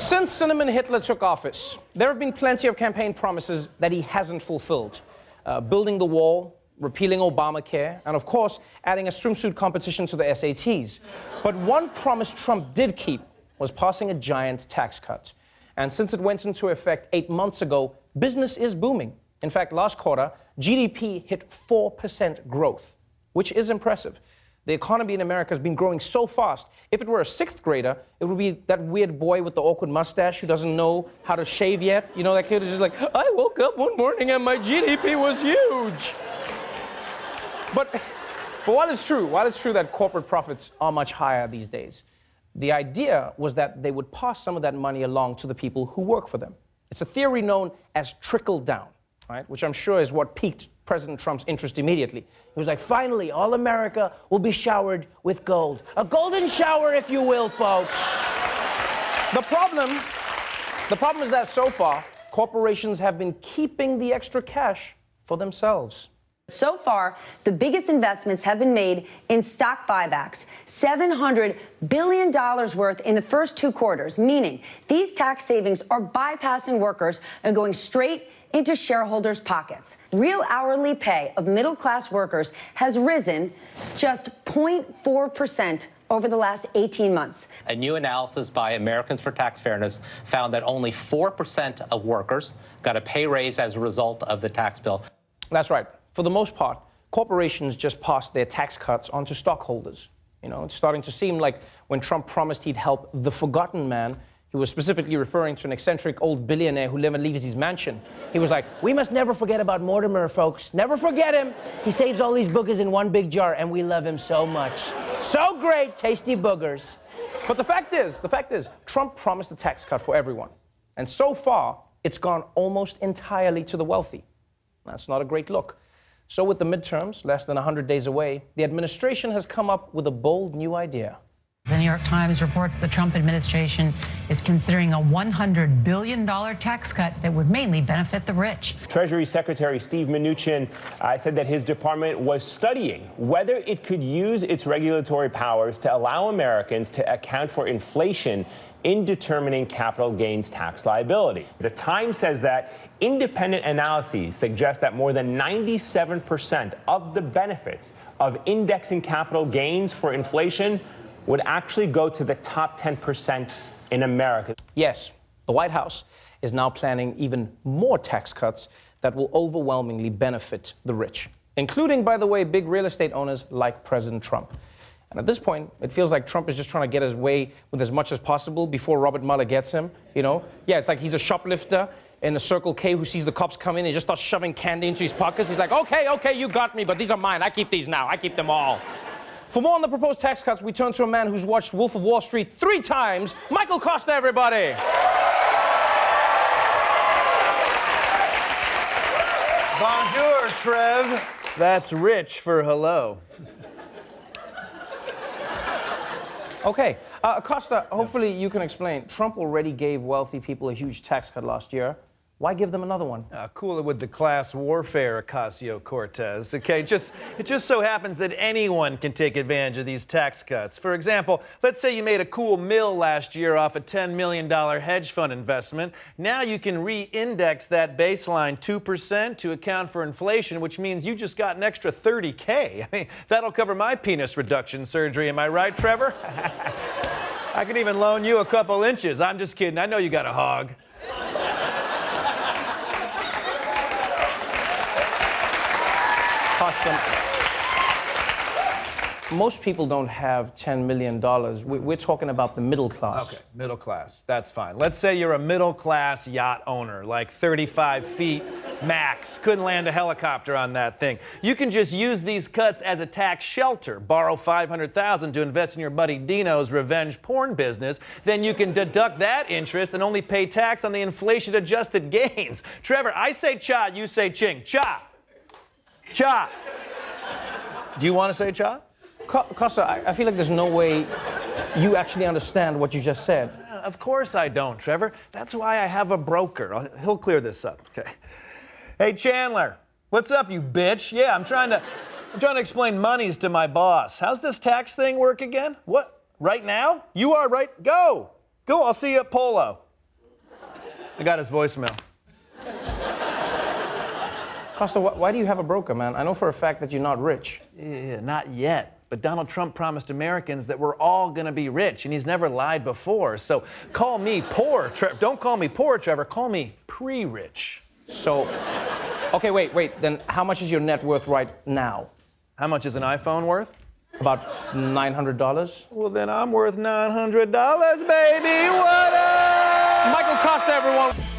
Since Cinnamon Hitler took office, there have been plenty of campaign promises that he hasn't fulfilled. Building the wall, repealing Obamacare, and of course, adding a swimsuit competition to the SATs. But one promise Trump did keep was passing a giant tax cut. And since it went into effect 8 months ago, business is booming. In fact, last quarter, GDP hit 4% growth, which is impressive. The economy in America has been growing so fast. If it were a sixth grader, it would be that weird boy with the awkward mustache who doesn't know how to shave yet. You know, that kid is just like, I woke up one morning and my GDP was huge. But while it's true that corporate profits are much higher these days, the idea was that they would pass some of that money along to the people who work for them. It's a theory known as trickle down, right? Which I'm sure is what piqued President Trump's interest immediately. He was like, finally, all America will be showered with gold. A golden shower, if you will, folks. The problem is that so far, corporations have been keeping the extra cash for themselves. So far, the biggest investments have been made in stock buybacks, $700 billion worth in the first 2 quarters, meaning these tax savings are bypassing workers and going straight into shareholders' pockets. Real hourly pay of middle-class workers has risen just 0.4% over the last 18 months. A new analysis by Americans for Tax Fairness found that only 4% of workers got a pay raise as a result of the tax bill. That's right. For the most part, corporations just pass their tax cuts on to stockholders. You know, it's starting to seem like when Trump promised he'd help the forgotten man, he was specifically referring to an eccentric old billionaire who never leaves his mansion. He was like, we must never forget about Mortimer, folks. Never forget him. He saves all these boogers in one big jar, and we love him so much. So great, tasty boogers. But the fact is, Trump promised a tax cut for everyone. And so far, it's gone almost entirely to the wealthy. That's not a great look. So with the midterms less than 100 days away, the administration has come up with a bold new idea. The New York Times reports the Trump administration is considering a $100 billion tax cut that would mainly benefit the rich. Treasury Secretary Steve Mnuchin said that his department was studying whether it could use its regulatory powers to allow Americans to account for inflation in determining capital gains tax liability. The Times says that independent analyses suggest that more than 97% of the benefits of indexing capital gains for inflation would actually go to the top 10% in America. Yes, the White House is now planning even more tax cuts that will overwhelmingly benefit the rich, including, by the way, big real estate owners like President Trump. And at this point, it feels like Trump is just trying to get his way with as much as possible before Robert Mueller gets him, you know? Yeah, it's like he's a shoplifter in a Circle K who sees the cops come in and just starts shoving candy into his pockets. He's like, okay, you got me, but these are mine. I keep these now. I keep them all. For more on the proposed tax cuts, we turn to a man who's watched Wolf of Wall Street 3 times, Michael Kosta, everybody. Bonjour, Trev. That's rich for hello. Okay, Kosta, hopefully you can explain. Trump already gave wealthy people a huge tax cut last year. Why give them another one? Cool it with the class warfare, Ocasio-Cortez. Okay, it just so happens that anyone can take advantage of these tax cuts. For example, let's say you made a cool mill last year off a $10 million hedge fund investment. Now you can re-index that baseline 2% to account for inflation, which means you just got an extra $30K. I mean, that'll cover my penis reduction surgery. Am I right, Trevor? I can even loan you a couple inches. I'm just kidding. I know you got a hog. Most people don't have $10 million. We're talking about the middle class. Okay, middle class. That's fine. Let's say you're a middle class yacht owner, like 35 feet max. Couldn't land a helicopter on that thing. You can just use these cuts as a tax shelter. Borrow $500,000 to invest in your buddy Dino's revenge porn business. Then you can deduct that interest and only pay tax on the inflation-adjusted gains. Trevor, I say cha, you say ching. Cha. Cha. Do you want to say cha? Kosta, I feel like there's no way you actually understand what you just said. Of course I don't, Trevor. That's why I have a broker. He'll clear this up. Okay. Hey, Chandler. What's up, you bitch? Yeah, I'm trying to explain monies to my boss. How's this tax thing work again? What? Right now? You are right. Go. I'll see you at Polo. I got his voicemail. Kosta, why do you have a broker, man? I know for a fact that you're not rich. Yeah, not yet. But Donald Trump promised Americans that we're all going to be rich, and he's never lied before. So call me poor, Trevor. Don't call me poor, Trevor. Call me pre-rich. So, okay, wait. Then how much is your net worth right now? How much is an iPhone worth? About $900? Well, then I'm worth $900, baby. What up? Michael Kosta, everyone.